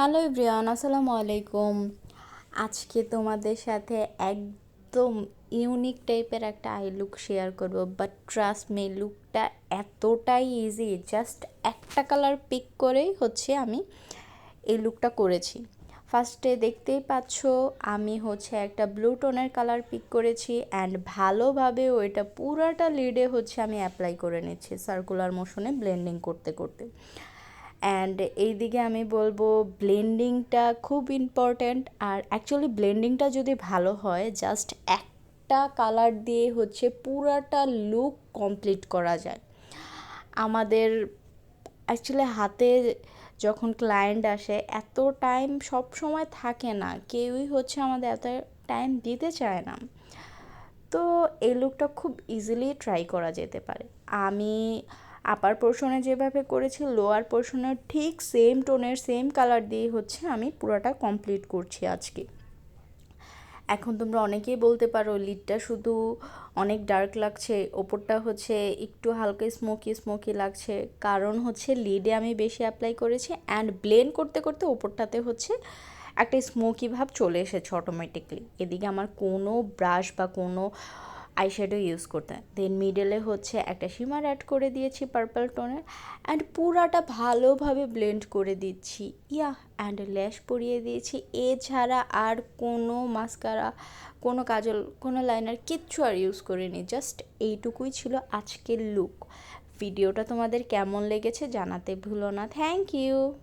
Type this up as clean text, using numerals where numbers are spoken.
Hello everyone, আসসালামু আলাইকুম। আজকে তোমাদের সাথে একদম ইউনিক টাইপের একটা আই লুক শেয়ার করব, বাট ট্রাস্ট মি, লুকটা এতটাই ইজি। জাস্ট একটা কালার পিক করেই আমি এই লুকটা করেছি। ফার্স্টে দেখতেই পাচ্ছ আমি একটা ব্লু টোনের কালার পিক করেছি অ্যান্ড ভালোভাবে ওইটা পুরাটা লিডে আমি অ্যাপ্লাই করে নিচ্ছি সার্কুলার মোশনে ব্লেন্ডিং করতে করতে। অ্যান্ড এইদিকে আমি বলবো ব্লেন্ডিংটা খুব ইম্পর্ট্যান্ট। আর অ্যাকচুয়ালি ব্লেন্ডিংটা যদি ভালো হয়, জাস্ট একটা কালার দিয়ে পুরাটা লুক কমপ্লিট করা যায়। আমাদের অ্যাকচুয়ালি হাতে যখন ক্লায়েন্ট আসে এত টাইম সব সময় থাকে না, কেউই আমাদের এত টাইম দিতে চায় না। তো এই লুকটা খুব ইজিলি ট্রাই করা যেতে পারে। আমি আপার পোর্শনে যেভাবে করেছি, লোয়ার পোর্শনের ঠিক সেম টোনের সেম কালার দিয়ে আমি পুরোটা কমপ্লিট করছি আজকে। এখন তোমরা অনেকেই বলতে পারো লিডটা শুধু অনেক ডার্ক লাগছে, ওপরটা একটু হালকা স্মোকি স্মোকি লাগছে। কারণ লিডে আমি বেশি অ্যাপ্লাই করেছি অ্যান্ড ব্লেন্ড করতে করতে ওপরটাতে একটা স্মোকি ভাব চলে এসেছে অটোমেটিকলি। এদিকে আমার কোনো ব্রাশ বা কোনো আইশ্যাডো ইউজ করতে হয়। দেন মিডলে একটা শিমার অ্যাড করে দিয়েছি পার্পল টোনের অ্যান্ড পুরাটা ভালোভাবে ব্লেন্ড করে দিচ্ছি। অ্যান্ড ল্যাশ পরিয়ে দিয়েছি। এছাড়া আর কোনো মাস্কারা, কোনো কাজল, কোনো লাইনার কিচ্ছু আর ইউজ করিনি। জাস্ট এইটুকুই ছিল আজকের লুক। ভিডিওটা তোমাদের কেমন লেগেছে জানাতে ভুলো না। Thank you.